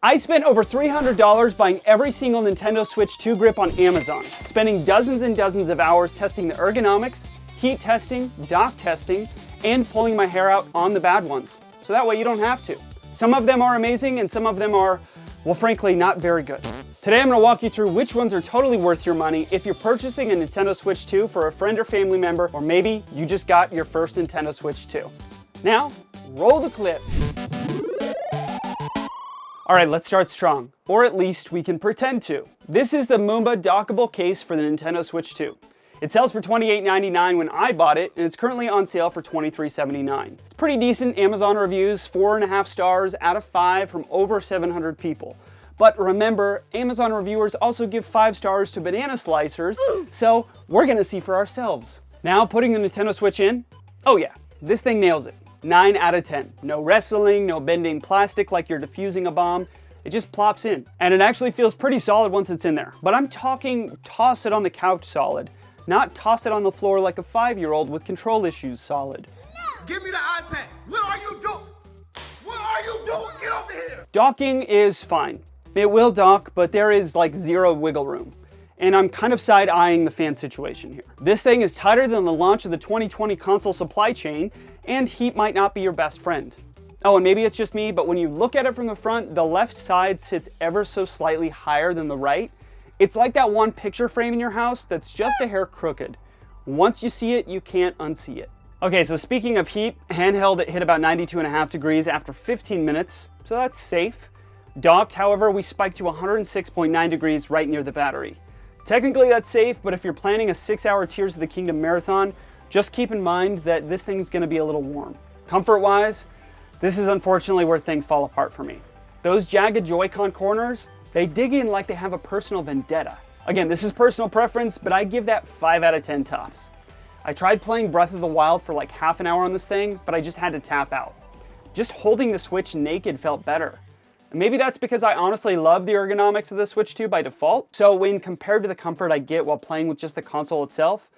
I spent over $300 buying every single Nintendo Switch 2 grip on Amazon, spending dozens and dozens of hours testing the ergonomics, heat testing, dock testing, and pulling my hair out on the bad ones. So that way you don't have to. Some of them are amazing and some of them are, well, frankly, not very good. Today I'm gonna walk you through which ones are totally worth your money if you're purchasing a Nintendo Switch 2 for a friend or family member, or maybe you just got your first Nintendo Switch 2. Now, roll the clip. All right, let's start strong, or at least we can pretend to. This is the Mumba dockable case for the Nintendo Switch 2. It sells for $28.99 when I bought it, and it's currently on sale for $23.79. It's pretty decent Amazon reviews, 4.5 stars out of 5 from over 700 people. But remember, Amazon reviewers also give 5 stars to banana slicers, so we're gonna see for ourselves. Now, putting the Nintendo Switch in, oh yeah, this thing nails it. 9 out of 10. No wrestling, no bending plastic like you're defusing a bomb. It just plops in. And it actually feels pretty solid once it's in there. But I'm talking toss it on the couch solid, not toss it on the floor like a 5-year-old with control issues solid. Give me the iPad. What are you doing? What are you doing? Get over here. Docking is fine. It will dock, but there is like zero wiggle room. And I'm kind of side-eyeing the fan situation here. This thing is tighter than the launch of the 2020 console supply chain, and heat might not be your best friend. Oh, and maybe it's just me, but when you look at it from the front, the left side sits ever so slightly higher than the right. It's like that one picture frame in your house that's just a hair crooked. Once you see it, you can't unsee it. Okay, so speaking of heat, handheld it hit about 92.5 degrees after 15 minutes, so that's safe. Docked, however, we spiked to 106.9 degrees right near the battery. Technically that's safe, but if you're planning a 6-hour Tears of the Kingdom marathon, just keep in mind that this thing's gonna be a little warm. Comfort-wise, this is unfortunately where things fall apart for me. Those jagged Joy-Con corners, they dig in like they have a personal vendetta. Again, this is personal preference, but I give that 5 out of 10 tops. I tried playing Breath of the Wild for like half an hour on this thing, but I just had to tap out. Just holding the Switch naked felt better. And maybe that's because I honestly love the ergonomics of the Switch 2 by default. So when compared to the comfort I get while playing with just the console itself,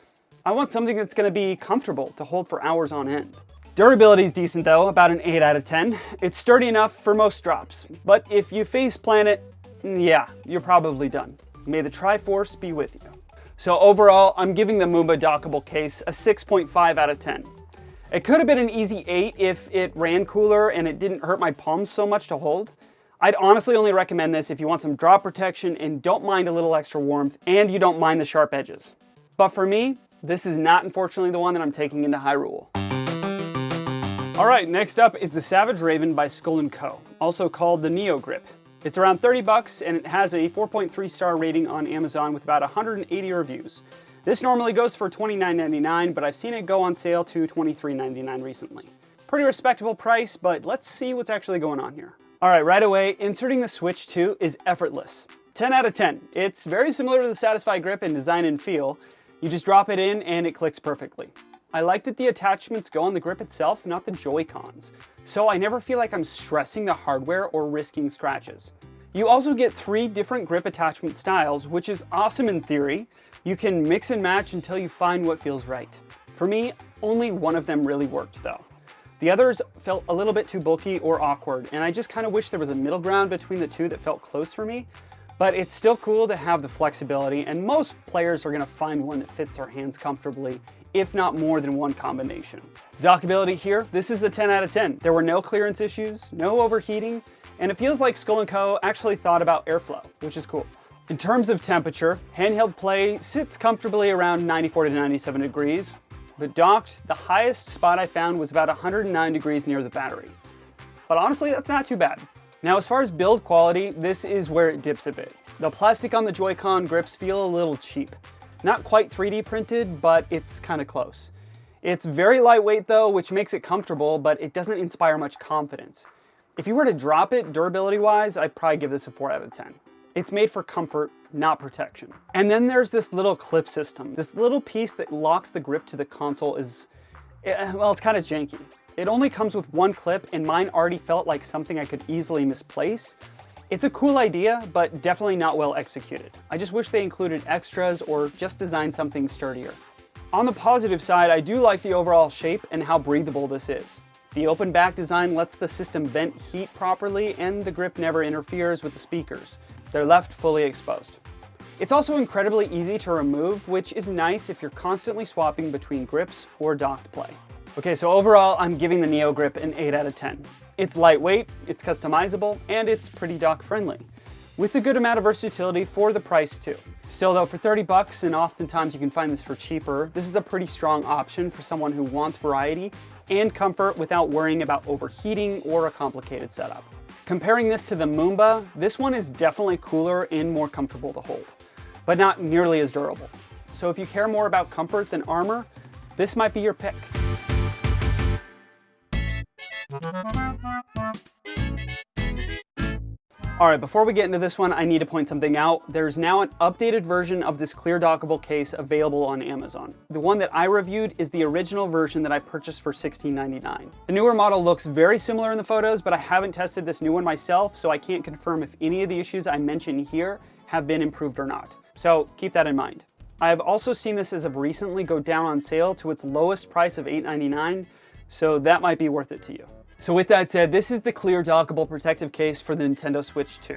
I want something that's gonna be comfortable to hold for hours on end. Durability is decent though, about an 8 out of 10. It's sturdy enough for most drops, but if you face plant it, yeah, you're probably done. May the Triforce be with you. So overall, I'm giving the Mumba dockable case a 6.5 out of 10. It could have been an easy 8 if it ran cooler and it didn't hurt my palms so much to hold. I'd honestly only recommend this if you want some drop protection and don't mind a little extra warmth and you don't mind the sharp edges. But for me, this is not unfortunately the one that I'm taking into Hyrule. All right, next up is the Savage Raven by Skull & Co., also called the NeoGrip. It's around 30 bucks and it has a 4.3 star rating on Amazon with about 180 reviews. This normally goes for $29.99, but I've seen it go on sale to $23.99 recently. Pretty respectable price, but let's see what's actually going on here. All right away, inserting the Switch 2 is effortless. 10 out of 10. It's very similar to the Satisfy grip in design and feel. You just drop it in and it clicks perfectly. I like that the attachments go on the grip itself, not the Joy-Cons. So I never feel like I'm stressing the hardware or risking scratches. You also get 3 different grip attachment styles, which is awesome in theory. You can mix and match until you find what feels right. For me, only one of them really worked though. The others felt a little bit too bulky or awkward, and I just kind of wish there was a middle ground between the two that felt close for me. But it's still cool to have the flexibility, and most players are gonna find one that fits their hands comfortably, if not more than one combination. Dockability here, this is a 10 out of 10. There were no clearance issues, no overheating, and it feels like Skull & Co. actually thought about airflow, which is cool. In terms of temperature, handheld play sits comfortably around 94 to 97 degrees, but docked, the highest spot I found was about 109 degrees near the battery. But honestly, that's not too bad. Now, as far as build quality, this is where it dips a bit. The plastic on the Joy-Con grips feel a little cheap. Not quite 3D printed, but it's kind of close. It's very lightweight though, which makes it comfortable, but it doesn't inspire much confidence. If you were to drop it durability-wise, I'd probably give this a 4 out of 10. It's made for comfort, not protection. And then there's this little clip system. This little piece that locks the grip to the console is, well, it's kind of janky. It only comes with one clip and mine already felt like something I could easily misplace. It's a cool idea, but definitely not well executed. I just wish they included extras or just designed something sturdier. On the positive side, I do like the overall shape and how breathable this is. The open back design lets the system vent heat properly, and the grip never interferes with the speakers. They're left fully exposed. It's also incredibly easy to remove, which is nice if you're constantly swapping between grips or docked play. Okay, so overall, I'm giving the NeoGrip an 8 out of 10. It's lightweight, it's customizable, and it's pretty dock friendly, with a good amount of versatility for the price too. Still though, for 30 bucks, and oftentimes you can find this for cheaper, this is a pretty strong option for someone who wants variety and comfort without worrying about overheating or a complicated setup. Comparing this to the Mumba, this one is definitely cooler and more comfortable to hold, but not nearly as durable. So if you care more about comfort than armor, this might be your pick. Alright, before we get into this one, I need to point something out. There's now an updated version of this clear dockable case available on Amazon. The one that I reviewed is the original version that I purchased for $16.99. The newer model looks very similar in the photos, but I haven't tested this new one myself, so I can't confirm if any of the issues I mention here have been improved or not. So keep that in mind. I have also seen this as of recently go down on sale to its lowest price of $8.99, so that might be worth it to you. So with that said, this is the clear dockable protective case for the Nintendo Switch 2,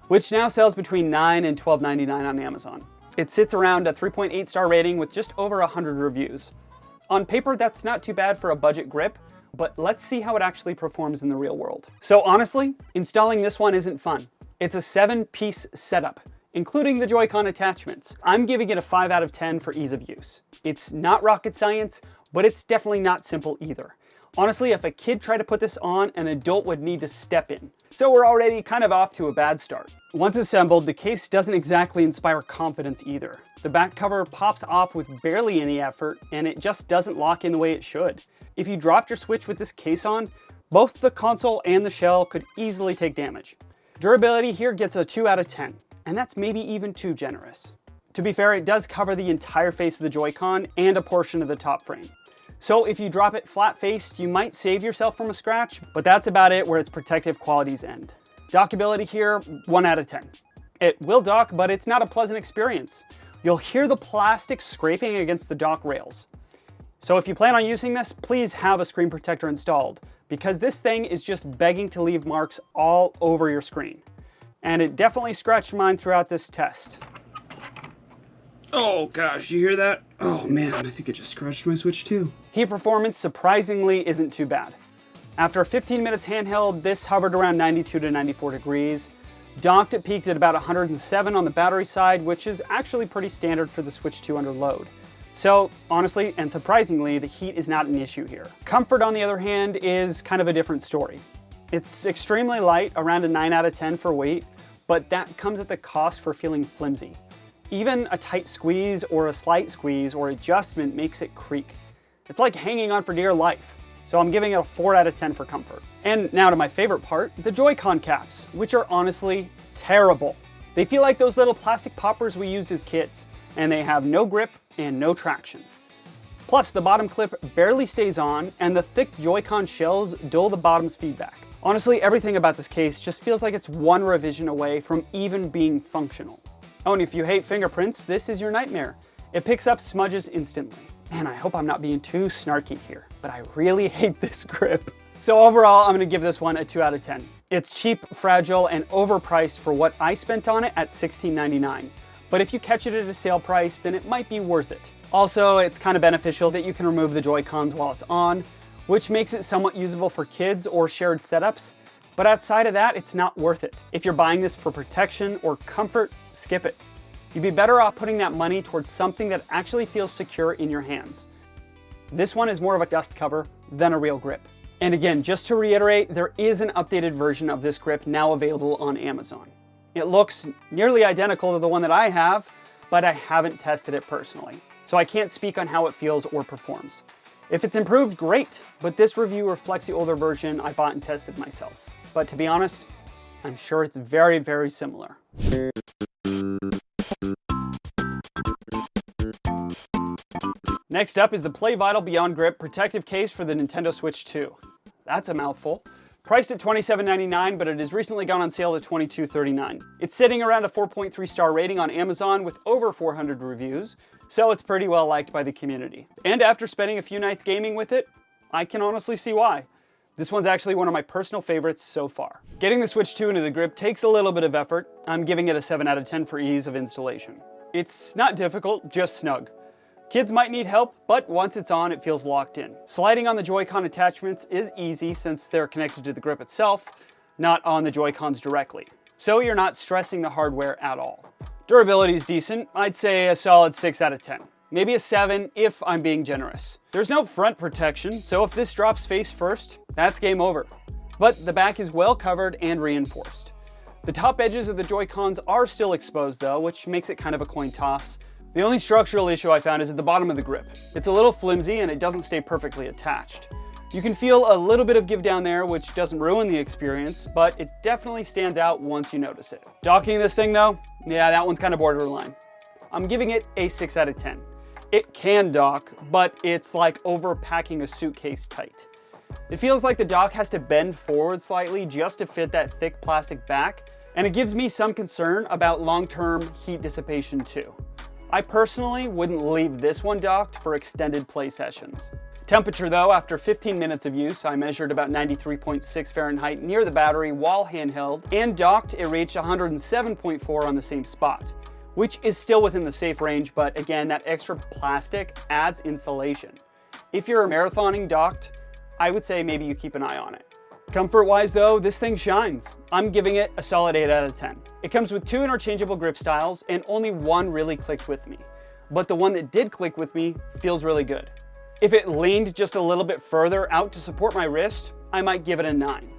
which now sells between $9 and $12.99 on Amazon. It sits around a 3.8 star rating with just over 100 reviews. On paper, that's not too bad for a budget grip, but let's see how it actually performs in the real world. So honestly, installing this one isn't fun. It's a 7-piece setup, including the Joy-Con attachments. I'm giving it a 5 out of 10 for ease of use. It's not rocket science, but it's definitely not simple either. Honestly, if a kid tried to put this on, an adult would need to step in. So we're already kind of off to a bad start. Once assembled, the case doesn't exactly inspire confidence either. The back cover pops off with barely any effort, and it just doesn't lock in the way it should. If you dropped your Switch with this case on, both the console and the shell could easily take damage. Durability here gets a 2 out of 10, and that's maybe even too generous. To be fair, it does cover the entire face of the Joy-Con and a portion of the top frame. So if you drop it flat-faced, you might save yourself from a scratch, but that's about it where its protective qualities end. Dockability here, 1 out of 10. It will dock, but it's not a pleasant experience. You'll hear the plastic scraping against the dock rails. So if you plan on using this, please have a screen protector installed, because this thing is just begging to leave marks all over your screen. And it definitely scratched mine throughout this test. Oh gosh, you hear that? Oh man, I think it just scratched my Switch too. Heat performance surprisingly isn't too bad. After 15 minutes handheld, this hovered around 92 to 94 degrees. Docked, it peaked at about 107 on the battery side, which is actually pretty standard for the Switch 2 under load. So honestly, and surprisingly, the heat is not an issue here. Comfort, on the other hand, is kind of a different story. It's extremely light, around a 9 out of 10 for weight, but that comes at the cost for feeling flimsy. Even a tight squeeze or a slight squeeze or adjustment makes it creak. It's like hanging on for dear life. So I'm giving it a 4 out of 10 for comfort. And now to my favorite part, the Joy-Con caps, which are honestly terrible. They feel like those little plastic poppers we used as kids, and they have no grip and no traction. Plus, the bottom clip barely stays on, and the thick Joy-Con shells dull the bottom's feedback. Honestly, everything about this case just feels like it's one revision away from even being functional. Oh, and if you hate fingerprints, this is your nightmare. It picks up smudges instantly. Man, I hope I'm not being too snarky here, but I really hate this grip. So overall, I'm gonna give this one a 2 out of 10. It's cheap, fragile, and overpriced for what I spent on it at $16.99. But if you catch it at a sale price, then it might be worth it. Also, it's kind of beneficial that you can remove the Joy-Cons while it's on, which makes it somewhat usable for kids or shared setups. But outside of that, it's not worth it. If you're buying this for protection or comfort, skip it. You'd be better off putting that money towards something that actually feels secure in your hands. This one is more of a dust cover than a real grip. And again, just to reiterate, there is an updated version of this grip now available on Amazon. It looks nearly identical to the one that I have, but I haven't tested it personally, so I can't speak on how it feels or performs. If it's improved, great, but this review reflects the older version I bought and tested myself. But to be honest, I'm sure it's very, very similar. Next up is the playvital Beyond Grip protective case for the Nintendo Switch 2. That's a mouthful. Priced at $27.99, but it has recently gone on sale at $22.39. It's sitting around a 4.3 star rating on Amazon with over 400 reviews, so it's pretty well liked by the community. And after spending a few nights gaming with it, I can honestly see why. This one's actually one of my personal favorites so far. Getting the Switch 2 into the grip takes a little bit of effort. I'm giving it a 7 out of 10 for ease of installation. It's not difficult, just snug. Kids might need help, but once it's on, it feels locked in. Sliding on the Joy-Con attachments is easy since they're connected to the grip itself, not on the Joy-Cons directly. So you're not stressing the hardware at all. Durability is decent. I'd say a solid 6 out of 10. Maybe a 7 if I'm being generous. There's no front protection, so if this drops face first, that's game over. But the back is well covered and reinforced. The top edges of the Joy-Cons are still exposed though, which makes it kind of a coin toss. The only structural issue I found is at the bottom of the grip. It's a little flimsy and it doesn't stay perfectly attached. You can feel a little bit of give down there, which doesn't ruin the experience, but it definitely stands out once you notice it. Docking this thing though, yeah, that one's kind of borderline. I'm giving it a 6 out of 10. It can dock, but it's like overpacking a suitcase tight. It feels like the dock has to bend forward slightly just to fit that thick plastic back, and it gives me some concern about long-term heat dissipation too. I personally wouldn't leave this one docked for extended play sessions. Temperature though, after 15 minutes of use, I measured about 93.6 Fahrenheit near the battery while handheld, and docked it reached 107.4 on the same spot, which is still within the safe range, but again, that extra plastic adds insulation. If you're marathoning docked, I would say maybe you keep an eye on it. Comfort-wise though, this thing shines. I'm giving it a solid 8 out of 10. It comes with 2 interchangeable grip styles and only one really clicked with me. But the one that did click with me feels really good. If it leaned just a little bit further out to support my wrist, I might give it a 9.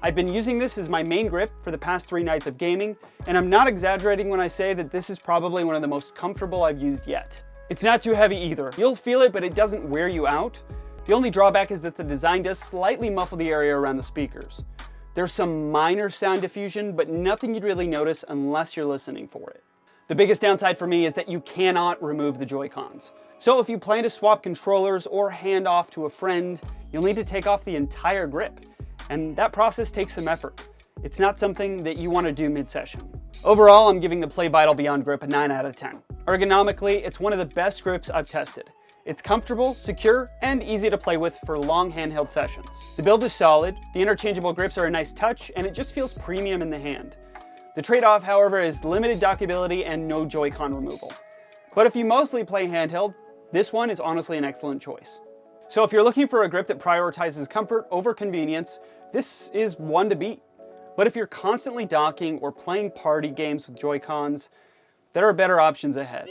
I've been using this as my main grip for the past 3 nights of gaming, and I'm not exaggerating when I say that this is probably one of the most comfortable I've used yet. It's not too heavy either. You'll feel it, but it doesn't wear you out. The only drawback is that the design does slightly muffle the area around the speakers. There's some minor sound diffusion, but nothing you'd really notice unless you're listening for it. The biggest downside for me is that you cannot remove the Joy-Cons. So if you plan to swap controllers or hand off to a friend, you'll need to take off the entire grip. And that process takes some effort. It's not something that you want to do mid-session. Overall, I'm giving the playvital Beyond Grip a 9 out of 10. Ergonomically, it's one of the best grips I've tested. It's comfortable, secure, and easy to play with for long handheld sessions. The build is solid, the interchangeable grips are a nice touch, and it just feels premium in the hand. The trade-off, however, is limited dockability and no Joy-Con removal. But if you mostly play handheld, this one is honestly an excellent choice. So if you're looking for a grip that prioritizes comfort over convenience, this is one to beat. But if you're constantly docking or playing party games with Joy-Cons, there are better options ahead.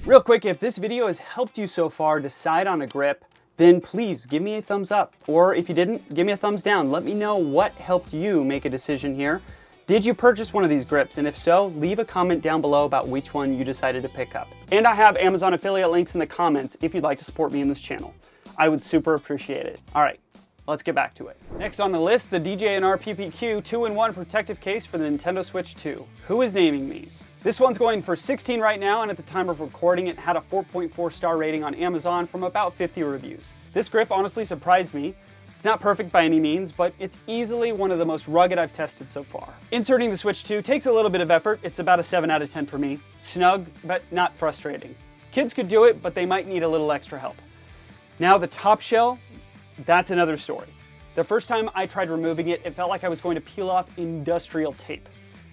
Real quick, if this video has helped you so far decide on a grip, then please give me a thumbs up. Or if you didn't, give me a thumbs down. Let me know what helped you make a decision here. Did you purchase one of these grips? And if so, leave a comment down below about which one you decided to pick up. And I have Amazon affiliate links in the comments if you'd like to support me in this channel. I would super appreciate it. All right, let's get back to it. Next on the list, the DJ&RPPQ 2-in-1 protective case for the Nintendo Switch 2. Who is naming these? This one's going for 16 right now, and at the time of recording, it had a 4.4 star rating on Amazon from about 50 reviews. This grip honestly surprised me. It's not perfect by any means, but it's easily one of the most rugged I've tested so far. Inserting the Switch 2 takes a little bit of effort. It's about a 7 out of 10 for me. Snug, but not frustrating. Kids could do it, but they might need a little extra help. Now the top shell, that's another story. The first time I tried removing it, it felt like I was going to peel off industrial tape.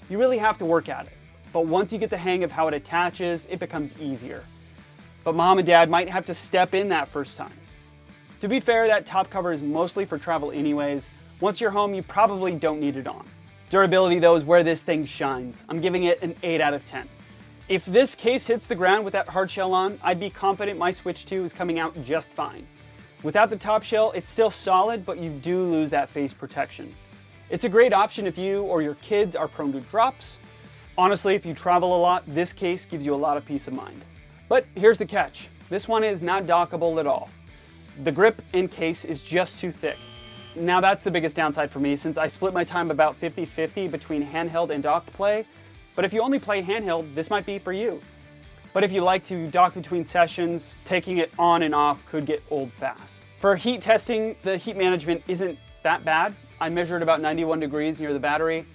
You really have to work at it. But once you get the hang of how it attaches, it becomes easier. But mom and dad might have to step in that first time. To be fair, that top cover is mostly for travel anyways. Once you're home, you probably don't need it on. Durability though is where this thing shines. I'm giving it an 8 out of 10. If this case hits the ground with that hard shell on, I'd be confident my Switch 2 is coming out just fine. Without the top shell, it's still solid, but you do lose that face protection. It's a great option if you or your kids are prone to drops. Honestly, if you travel a lot, this case gives you a lot of peace of mind. But here's the catch. This one is not dockable at all. The grip and case is just too thick. Now that's the biggest downside for me since I split my time about 50-50 between handheld and docked play. But if you only play handheld, this might be for you. But if you like to dock between sessions, taking it on and off could get old fast. For heat testing, the heat management isn't that bad. I measured about 91 degrees near the battery.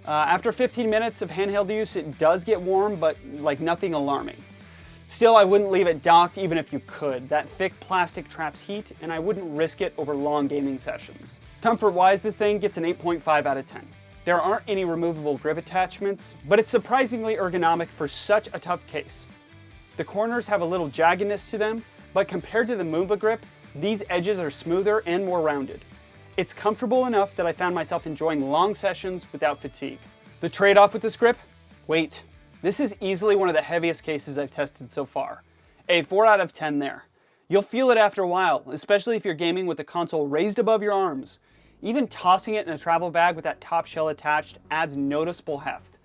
After 15 minutes of handheld use, it does get warm, but like nothing alarming. Still, I wouldn't leave it docked even if you could. That thick plastic traps heat, and I wouldn't risk it over long gaming sessions. Comfort-wise, this thing gets an 8.5 out of 10. There aren't any removable grip attachments, but it's surprisingly ergonomic for such a tough case. The corners have a little jaggedness to them, but compared to the Mumba grip, these edges are smoother and more rounded. It's comfortable enough that I found myself enjoying long sessions without fatigue. The trade-off with this grip? Weight. This is easily one of the heaviest cases I've tested so far. A 4 out of 10 there. You'll feel it after a while, especially if you're gaming with the console raised above your arms. Even tossing it in a travel bag with that top shell attached adds noticeable heft.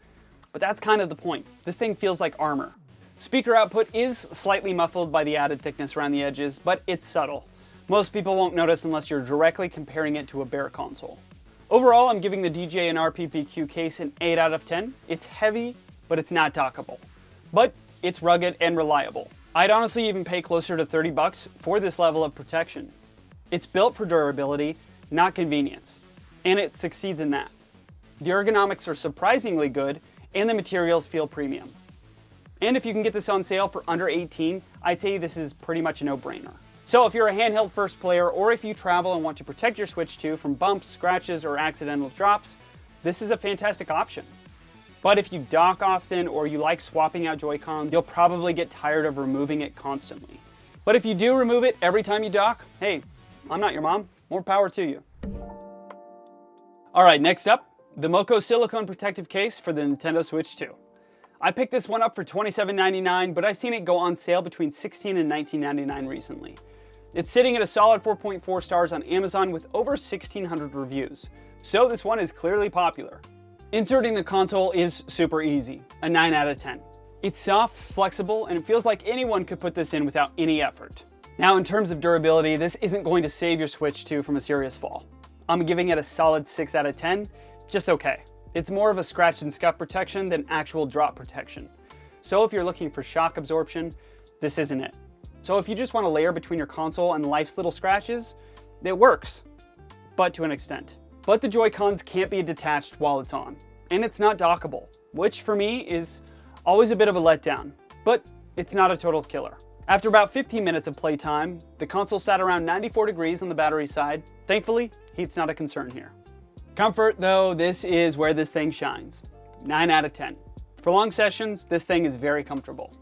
But that's kind of the point. This thing feels like armor. Speaker output is slightly muffled by the added thickness around the edges, but it's subtle. Most people won't notice unless you're directly comparing it to a bare console. Overall, I'm giving the DJ&RPPQ case an 8 out of 10. It's heavy, but it's not dockable. But it's rugged and reliable. I'd honestly even pay closer to $30 for this level of protection. It's built for durability, not convenience, and it succeeds in that. The ergonomics are surprisingly good, and the materials feel premium. And if you can get this on sale for under $18, I'd say this is pretty much a no-brainer. So if you're a handheld first player, or if you travel and want to protect your Switch 2 from bumps, scratches, or accidental drops, this is a fantastic option. But if you dock often or you like swapping out Joy-Cons, you'll probably get tired of removing it constantly. But if you do remove it every time you dock, hey, I'm not your mom, more power to you. Alright, next up, the MoKo silicone protective case for the Nintendo Switch 2. I picked this one up for $27.99, but I've seen it go on sale between $16 and $19.99 recently. It's sitting at a solid 4.4 stars on Amazon with over 1,600 reviews, so this one is clearly popular. Inserting the console is super easy, a 9 out of 10. It's soft, flexible, and it feels like anyone could put this in without any effort. Now in terms of durability, this isn't going to save your Switch 2 from a serious fall. I'm giving it a solid 6 out of 10, just okay. It's more of a scratch and scuff protection than actual drop protection. So if you're looking for shock absorption, this isn't it. So if you just want a layer between your console and life's little scratches, it works, but to an extent. But the Joy-Cons can't be detached while it's on, and it's not dockable, which for me is always a bit of a letdown, but it's not a total killer. After about 15 minutes of playtime, the console sat around 94 degrees on the battery side. Thankfully, heat's not a concern here. Comfort, though, this is where this thing shines. 9 out of 10. For long sessions, this thing is very comfortable.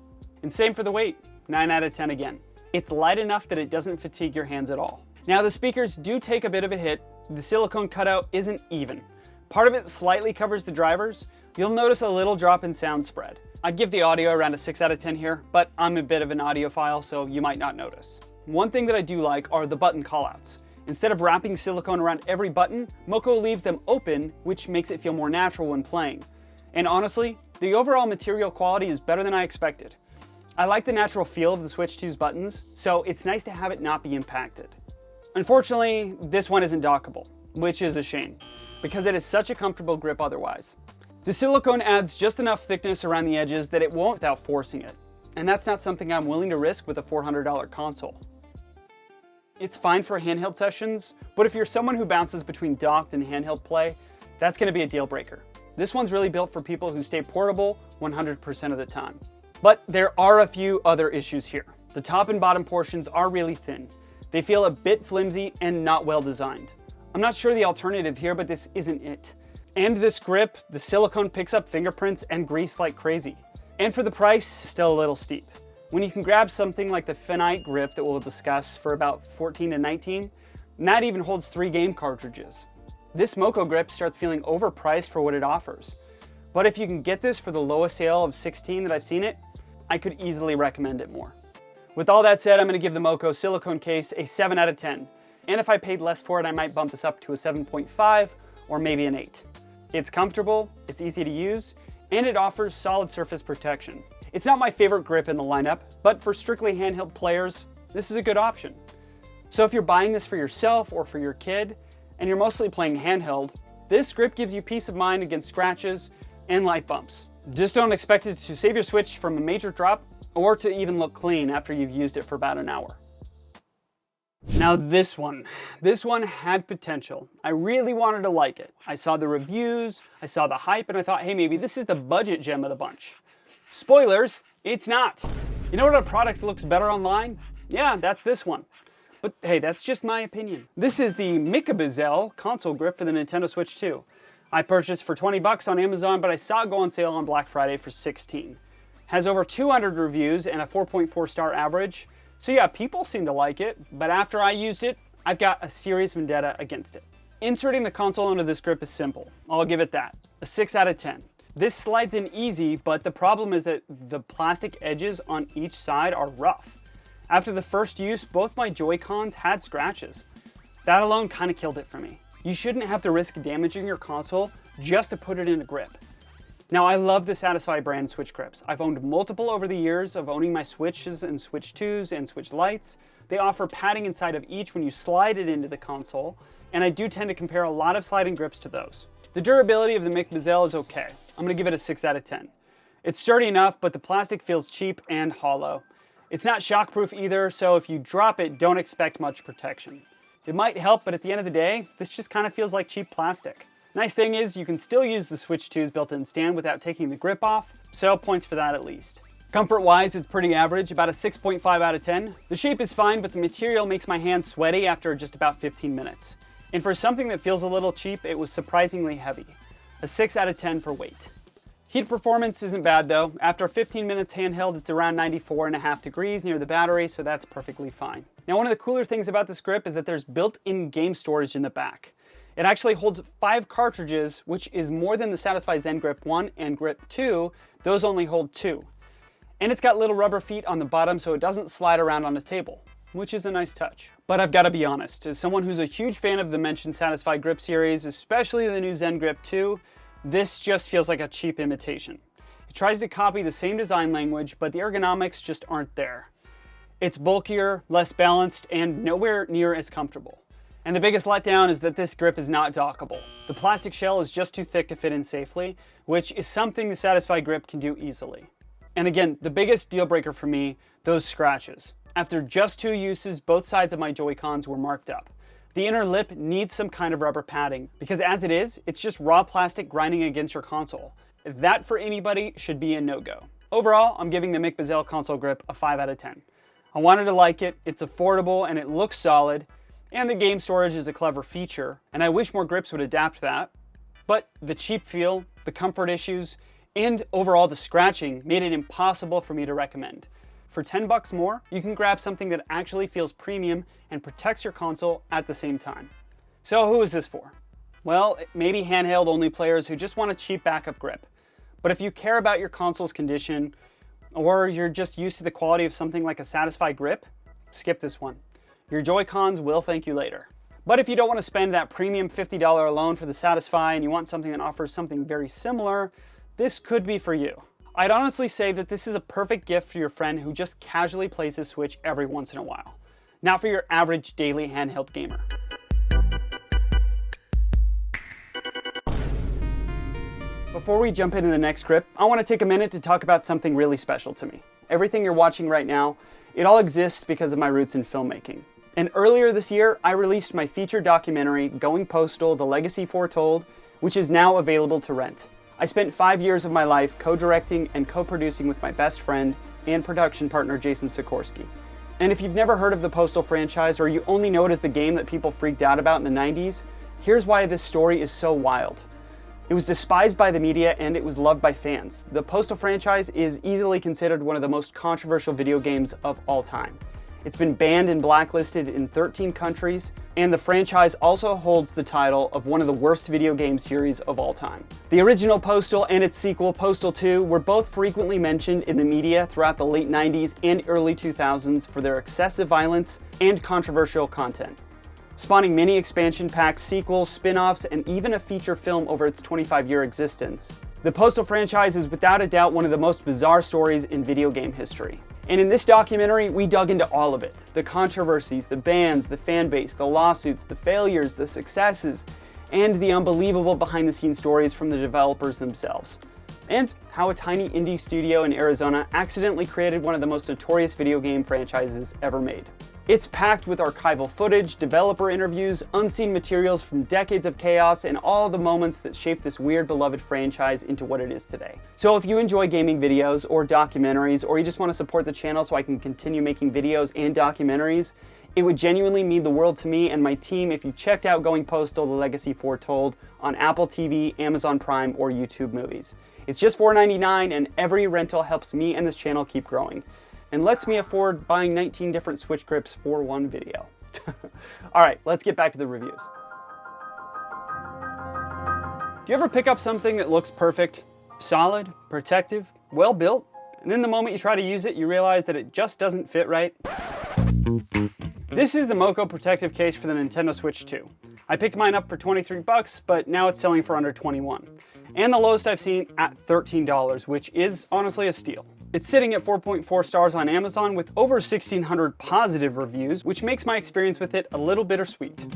And same for the weight, 9 out of 10 again. It's light enough that it doesn't fatigue your hands at all. Now the speakers do take a bit of a hit. The silicone cutout isn't even. Part of it slightly covers the drivers. You'll notice a little drop in sound spread. I'd give the audio around a 6 out of 10 here, but I'm a bit of an audiophile, so you might not notice. One thing that I do like are the button callouts. Instead of wrapping silicone around every button, MoKo leaves them open, which makes it feel more natural when playing. And honestly, the overall material quality is better than I expected. I like the natural feel of the Switch 2's buttons, so it's nice to have it not be impacted. Unfortunately, this one isn't dockable, which is a shame, because it is such a comfortable grip otherwise. The silicone adds just enough thickness around the edges that it won't without forcing it, and that's not something I'm willing to risk with a $400 console. It's fine for handheld sessions, but if you're someone who bounces between docked and handheld play, that's going to be a deal breaker. This one's really built for people who stay portable 100% of the time. But there are a few other issues here. The top and bottom portions are really thin. They feel a bit flimsy and not well designed. I'm not sure the alternative here, but this isn't it. And this grip, the silicone picks up fingerprints and grease like crazy. And for the price, still a little steep. When you can grab something like the Fintie grip that we'll discuss for about $14 to $19, and that even holds 3 game cartridges. This MoKo grip starts feeling overpriced for what it offers. But if you can get this for the lowest sale of $16 that I've seen it, I could easily recommend it more. With all that said, I'm going to give the MoKo silicone case a 7 out of 10. And if I paid less for it, I might bump this up to a 7.5 or maybe an 8. It's comfortable, it's easy to use, and it offers solid surface protection. It's not my favorite grip in the lineup, but for strictly handheld players, this is a good option. So if you're buying this for yourself or for your kid, and you're mostly playing handheld, this grip gives you peace of mind against scratches and light bumps. Just don't expect it to save your Switch from a major drop or to even look clean after you've used it for about an hour. Now this one had potential. I really wanted to like it. I saw the reviews, I saw the hype, and I thought, hey, maybe this is the budget gem of the bunch. Spoilers, it's not. You know what product looks better online? Yeah, that's this one. But hey, that's just my opinion. This is the Mcbazel console grip for the Nintendo Switch 2. I purchased for 20 bucks on Amazon, but I saw it go on sale on Black Friday for 16. Has over 200 reviews and a 4.4 star average. So yeah, people seem to like it, but after I used it, I've got a serious vendetta against it. Inserting the console into this grip is simple. I'll give it that. A 6 out of 10. This slides in easy, but the problem is that the plastic edges on each side are rough. After the first use, both my Joy-Cons had scratches. That alone kind of killed it for me. You shouldn't have to risk damaging your console just to put it in a grip. Now, I love the Satisfy brand Switch grips. I've owned multiple over the years of owning my Switches and Switch 2s and Switch Lites. They offer padding inside of each when you slide it into the console, and I do tend to compare a lot of sliding grips to those. The durability of the Mcbazel is okay. I'm gonna give it a 6 out of 10. It's sturdy enough, but the plastic feels cheap and hollow. It's not shockproof either, so if you drop it, don't expect much protection. It might help, but at the end of the day, this just kind of feels like cheap plastic. Nice thing is you can still use the Switch 2's built-in stand without taking the grip off, so points for that at least. Comfort-wise, it's pretty average, about a 6.5 out of 10. The shape is fine, but the material makes my hands sweaty after just about 15 minutes. And for something that feels a little cheap, it was surprisingly heavy. A 6 out of 10 for weight. Heat performance isn't bad though. After 15 minutes handheld, it's around 94.5 degrees near the battery, so that's perfectly fine. Now, one of the cooler things about this grip is that there's built-in game storage in the back. It actually holds 5 cartridges, which is more than the Satisfy Zen Grip 1 and Grip 2. Those only hold 2. And it's got little rubber feet on the bottom so it doesn't slide around on a table, which is a nice touch. But I've got to be honest, as someone who's a huge fan of the mentioned Satisfy Grip series, especially the new Zen Grip 2, this just feels like a cheap imitation. It tries to copy the same design language, but the ergonomics just aren't there. It's bulkier, less balanced, and nowhere near as comfortable. And the biggest letdown is that this grip is not dockable. The plastic shell is just too thick to fit in safely, which is something the Satisfy Grip can do easily. And again, the biggest deal breaker for me, those scratches. After just 2 uses, both sides of my Joy-Cons were marked up. The inner lip needs some kind of rubber padding, because as it is, it's just raw plastic grinding against your console. That for anybody should be a no-go. Overall, I'm giving the Mcbazel console grip a 5 out of 10. I wanted to like it, it's affordable, and it looks solid, and the game storage is a clever feature, and I wish more grips would adapt that. But the cheap feel, the comfort issues, and overall the scratching made it impossible for me to recommend. For 10 bucks more, you can grab something that actually feels premium and protects your console at the same time. So who is this for? Well, maybe handheld only players who just want a cheap backup grip. But if you care about your console's condition, or you're just used to the quality of something like a Satisfy grip, skip this one. Your Joy-Cons will thank you later. But if you don't want to spend that premium $50 alone for the Satisfy and you want something that offers something very similar, this could be for you. I'd honestly say that this is a perfect gift for your friend who just casually plays his Switch every once in a while, not for your average daily handheld gamer. Before we jump into the next grip, I want to take a minute to talk about something really special to me. Everything you're watching right now, it all exists because of my roots in filmmaking. And earlier this year, I released my feature documentary, Going Postal: The Legacy Foretold, which is now available to rent. I spent 5 years of my life co-directing and co-producing with my best friend and production partner, Jason Sikorsky. And if you've never heard of the Postal franchise, or you only know it as the game that people freaked out about in the 90s, here's why this story is so wild. It was despised by the media and it was loved by fans. The Postal franchise is easily considered one of the most controversial video games of all time. It's been banned and blacklisted in 13 countries, and the franchise also holds the title of one of the worst video game series of all time. The original Postal and its sequel, Postal 2, were both frequently mentioned in the media throughout the late 90s and early 2000s for their excessive violence and controversial content, spawning many expansion packs, sequels, spin-offs, and even a feature film over its 25-year existence. The Postal franchise is without a doubt one of the most bizarre stories in video game history. And in this documentary, we dug into all of it. The controversies, the bans, the fan base, the lawsuits, the failures, the successes, and the unbelievable behind-the-scenes stories from the developers themselves. And how a tiny indie studio in Arizona accidentally created one of the most notorious video game franchises ever made. It's packed with archival footage, developer interviews, unseen materials from decades of chaos, and all the moments that shaped this weird beloved franchise into what it is today. So if you enjoy gaming videos or documentaries, or you just want to support the channel so I can continue making videos and documentaries, it would genuinely mean the world to me and my team if you checked out Going Postal: The Legacy Foretold on Apple TV, Amazon Prime, or YouTube Movies. It's just $4.99, and every rental helps me and this channel keep growing, and lets me afford buying 19 different Switch grips for one video. Alright, let's get back to the reviews. Do you ever pick up something that looks perfect, solid, protective, well built, and then the moment you try to use it, you realize that it just doesn't fit right? This is the MoKo protective case for the Nintendo Switch 2. I picked mine up for 23 bucks, but now it's selling for under 21. And the lowest I've seen at $13, which is honestly a steal. It's sitting at 4.4 stars on Amazon with over 1,600 positive reviews, which makes my experience with it a little bittersweet.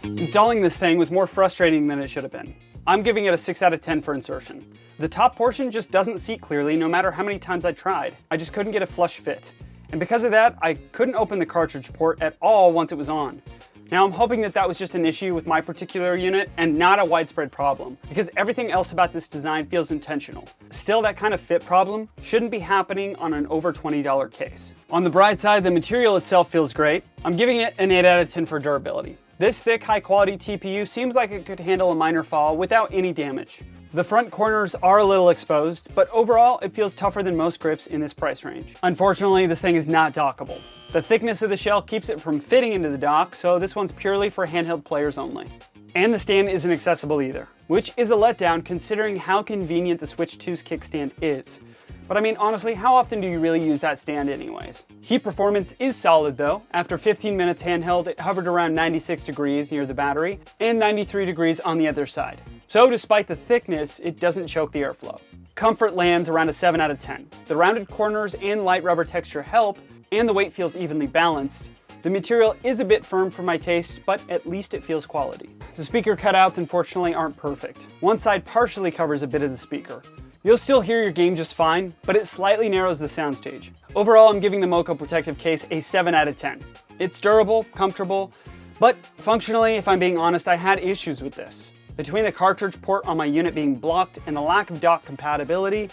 Installing this thing was more frustrating than it should have been. I'm giving it a 6 out of 10 for insertion. The top portion just doesn't seat clearly no matter how many times I tried. I just couldn't get a flush fit. And because of that, I couldn't open the cartridge port at all once it was on. Now I'm hoping that that was just an issue with my particular unit and not a widespread problem, because everything else about this design feels intentional. Still, that kind of fit problem shouldn't be happening on an over $20 case. On the bright side, the material itself feels great. I'm giving it an 8 out of 10 for durability. This thick, high-quality TPU seems like it could handle a minor fall without any damage. The front corners are a little exposed, but overall it feels tougher than most grips in this price range. Unfortunately, this thing is not dockable. The thickness of the shell keeps it from fitting into the dock, so this one's purely for handheld players only. And the stand isn't accessible either, which is a letdown considering how convenient the Switch 2's kickstand is. But I mean, honestly, how often do you really use that stand anyways? Heat performance is solid though. After 15 minutes handheld, it hovered around 96 degrees near the battery and 93 degrees on the other side. So despite the thickness, it doesn't choke the airflow. Comfort lands around a 7 out of 10. The rounded corners and light rubber texture help, and the weight feels evenly balanced. The material is a bit firm for my taste, but at least it feels quality. The speaker cutouts unfortunately aren't perfect. One side partially covers a bit of the speaker. You'll still hear your game just fine, but it slightly narrows the soundstage. Overall, I'm giving the MoKo protective case a 7 out of 10. It's durable, comfortable, but functionally, if I'm being honest, I had issues with this. Between the cartridge port on my unit being blocked and the lack of dock compatibility,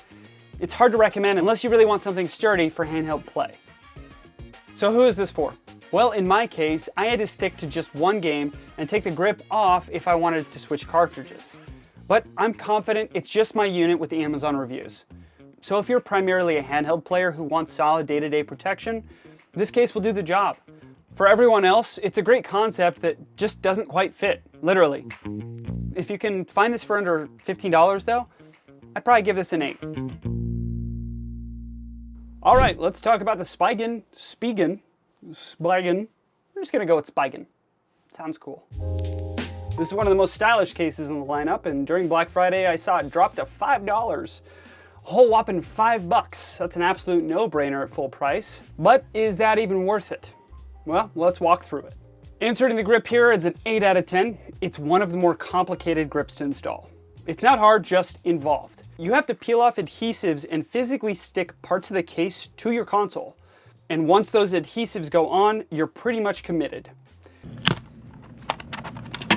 it's hard to recommend unless you really want something sturdy for handheld play. So who is this for? Well, in my case, I had to stick to just one game and take the grip off if I wanted to switch cartridges. But I'm confident it's just my unit with the Amazon reviews. So if you're primarily a handheld player who wants solid day-to-day protection, this case will do the job. For everyone else, it's a great concept that just doesn't quite fit, literally. If you can find this for under $15 though, I'd probably give this an 8. All right, let's talk about the Spigen. We're just gonna go with Spigen. Sounds cool. This is one of the most stylish cases in the lineup, and during Black Friday, I saw it drop to $5. A whole whopping $5. That's an absolute no-brainer at full price. But is that even worth it? Well, let's walk through it. Inserting the grip here is an 8 out of 10. It's one of the more complicated grips to install. It's not hard, just involved. You have to peel off adhesives and physically stick parts of the case to your console. And once those adhesives go on, you're pretty much committed.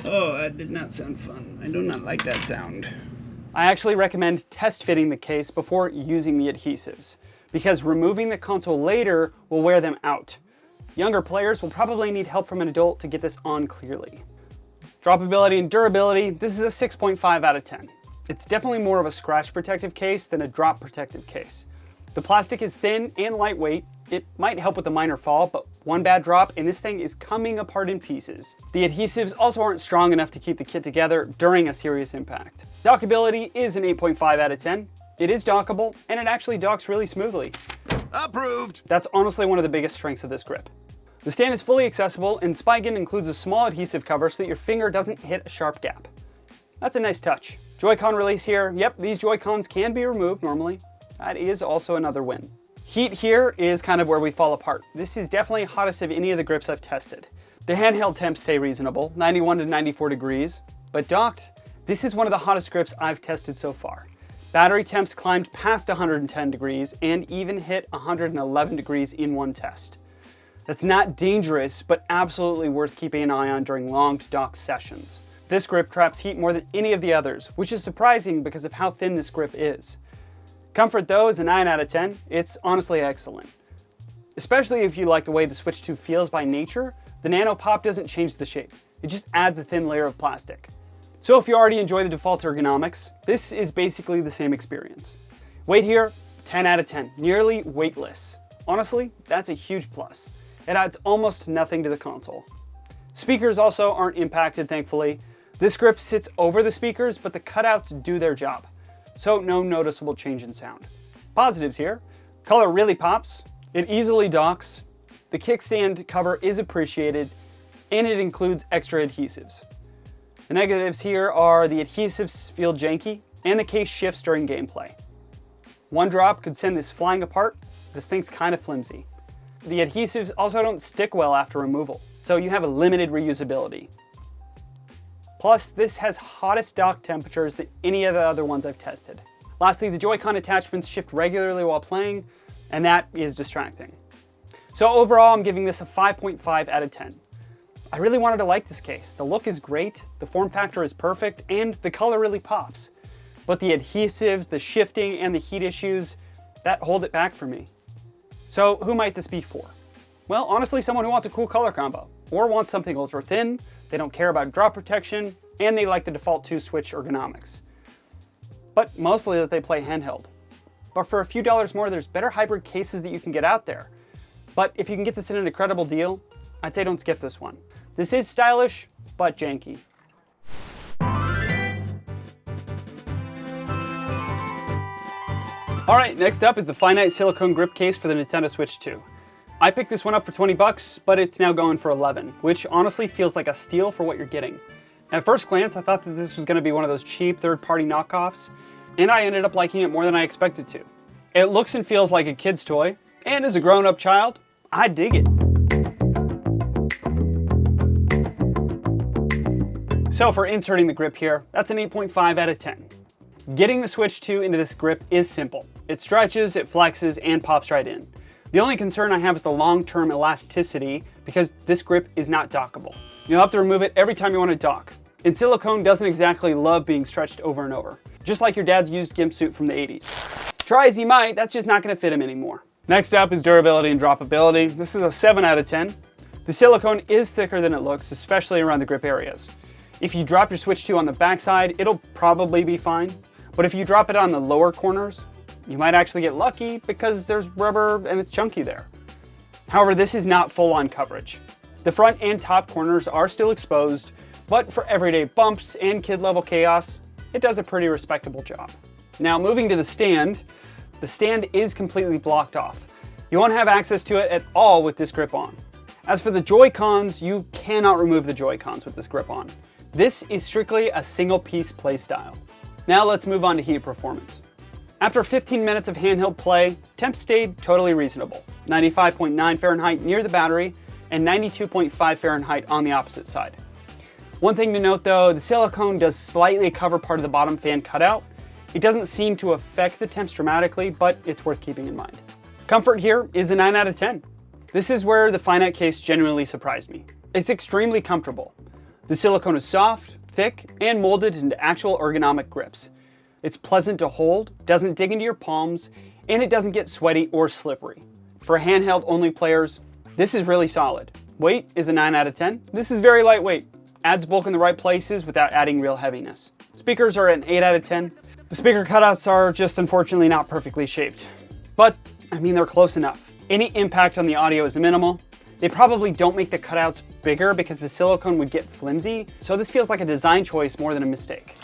Oh, that did not sound fun. I do not like that sound. I actually recommend test fitting the case before using the adhesives, because removing the console later will wear them out. Younger players will probably need help from an adult to get this on clearly. Droppability and durability, this is a 6.5 out of 10. It's definitely more of a scratch protective case than a drop protective case. The plastic is thin and lightweight. It might help with a minor fall, but one bad drop and this thing is coming apart in pieces. The adhesives also aren't strong enough to keep the kit together during a serious impact. Dockability is an 8.5 out of 10. It is dockable, and it actually docks really smoothly. Approved. That's honestly one of the biggest strengths of this grip. The stand is fully accessible, and Spigen includes a small adhesive cover so that your finger doesn't hit a sharp gap. That's a nice touch. Joy-Con release here. Yep, these Joy-Cons can be removed normally. That is also another win. Heat here is kind of where we fall apart. This is definitely hottest of any of the grips I've tested. The handheld temps stay reasonable, 91 to 94 degrees, but docked, this is one of the hottest grips I've tested so far. Battery temps climbed past 110 degrees and even hit 111 degrees in one test. That's not dangerous, but absolutely worth keeping an eye on during long to dock sessions. This grip traps heat more than any of the others, which is surprising because of how thin this grip is. Comfort though is a 9 out of 10. It's honestly excellent. Especially if you like the way the Switch 2 feels by nature, the Nano Pop doesn't change the shape. It just adds a thin layer of plastic. So if you already enjoy the default ergonomics, this is basically the same experience. Weight here, 10 out of 10, nearly weightless. Honestly, that's a huge plus. It adds almost nothing to the console. Speakers also aren't impacted, thankfully. This grip sits over the speakers, but the cutouts do their job. So no noticeable change in sound. Positives here, color really pops, it easily docks, the kickstand cover is appreciated, and it includes extra adhesives. The negatives here are the adhesives feel janky, and the case shifts during gameplay. One drop could send this flying apart. This thing's kind of flimsy. The adhesives also don't stick well after removal, so you have a limited reusability. Plus, this has hottest dock temperatures than any of the other ones I've tested. Lastly, the Joy-Con attachments shift regularly while playing, and that is distracting. So overall, I'm giving this a 5.5 out of 10. I really wanted to like this case. The look is great, the form factor is perfect, and the color really pops. But the adhesives, the shifting, and the heat issues, that hold it back for me. So who might this be for? Well, honestly, someone who wants a cool color combo, or wants something ultra thin, they don't care about drop protection, and they like the default 2 Switch ergonomics. But mostly that they play handheld. But for a few dollars more, there's better hybrid cases that you can get out there. But if you can get this in an incredible deal, I'd say don't skip this one. This is stylish, but janky. All right, next up is the finite silicone grip case for the Nintendo Switch 2. I picked this one up for 20 bucks, but it's now going for 11, which honestly feels like a steal for what you're getting. At first glance, I thought that this was going to be one of those cheap third-party knockoffs, and I ended up liking it more than I expected to. It looks and feels like a kid's toy, and as a grown-up child, I dig it. So for inserting the grip here, that's an 8.5 out of 10. Getting the Switch 2 into this grip is simple. It stretches, it flexes, and pops right in. The only concern I have is the long-term elasticity because this grip is not dockable. You'll have to remove it every time you want to dock. And silicone doesn't exactly love being stretched over and over, just like your dad's used gimp suit from the 80s. Try as he might, that's just not going to fit him anymore. Next up is durability and droppability. This is a 7 out of 10. The silicone is thicker than it looks, especially around the grip areas. If you drop your Switch 2 on the backside, it'll probably be fine. But if you drop it on the lower corners, you might actually get lucky because there's rubber and it's chunky there. However, this is not full-on coverage. The front and top corners are still exposed, but for everyday bumps and kid-level chaos, it does a pretty respectable job. Now moving to the stand is completely blocked off. You won't have access to it at all with this grip on. As for the Joy-Cons, you cannot remove the Joy-Cons with this grip on. This is strictly a single-piece play style. Now let's move on to heat performance. After 15 minutes of handheld play, temps stayed totally reasonable. 95.9 Fahrenheit near the battery and 92.5 Fahrenheit on the opposite side. One thing to note though, the silicone does slightly cover part of the bottom fan cutout. It doesn't seem to affect the temps dramatically, but it's worth keeping in mind. Comfort here is a 9 out of 10. This is where the finite case genuinely surprised me. It's extremely comfortable. The silicone is soft, thick, and molded into actual ergonomic grips. It's pleasant to hold, doesn't dig into your palms, and it doesn't get sweaty or slippery. For handheld only players, this is really solid. Weight is a 9 out of 10. This is very lightweight. Adds bulk in the right places without adding real heaviness. Speakers are an 8 out of 10. The speaker cutouts are just unfortunately not perfectly shaped. But, I mean, they're close enough. Any impact on the audio is minimal. They probably don't make the cutouts bigger because the silicone would get flimsy, so this feels like a design choice more than a mistake.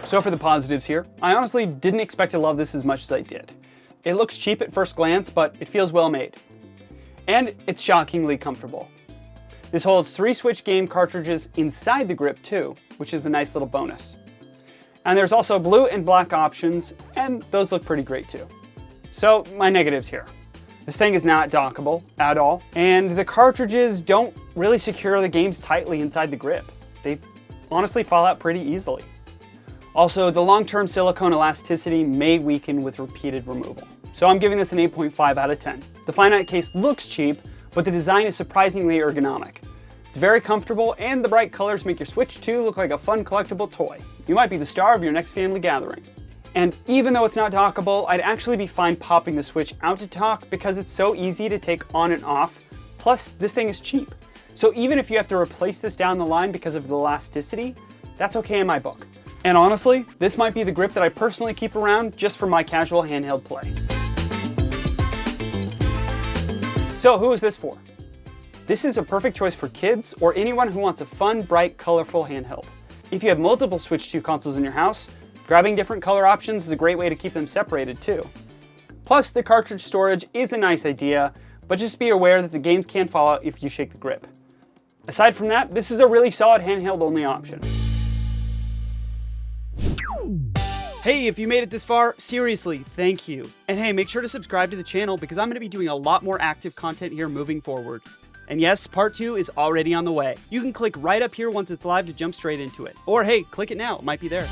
So for the positives here, I honestly didn't expect to love this as much as I did. It looks cheap at first glance, but it feels well made. And it's shockingly comfortable. This holds 3 Switch game cartridges inside the grip too, which is a nice little bonus. And there's also blue and black options, and those look pretty great too. So my negatives here. This thing is not dockable at all, and the cartridges don't really secure the games tightly inside the grip. They honestly fall out pretty easily. Also, the long-term silicone elasticity may weaken with repeated removal. so I'm giving this an 8.5 out of 10. The Fintie Case looks cheap, but the design is surprisingly ergonomic. It's very comfortable, and the bright colors make your Switch 2 look like a fun collectible toy. You might be the star of your next family gathering. And even though it's not dockable, I'd actually be fine popping the Switch out to dock because it's so easy to take on and off. Plus, this thing is cheap. So even if you have to replace this down the line because of the elasticity, that's okay in my book. And honestly, this might be the grip that I personally keep around just for my casual handheld play. So who is this for? This is a perfect choice for kids or anyone who wants a fun, bright, colorful handheld. If you have multiple Switch 2 consoles in your house, grabbing different color options is a great way to keep them separated too. Plus, the cartridge storage is a nice idea, but just be aware that the games can fall out if you shake the grip. Aside from that, this is a really solid handheld only option. Hey, if you made it this far, seriously, thank you. And hey, make sure to subscribe to the channel because I'm going to be doing a lot more active content here moving forward. And yes, part 2 is already on the way. You can click right up here once it's live to jump straight into it. Or hey, click it now, it might be there.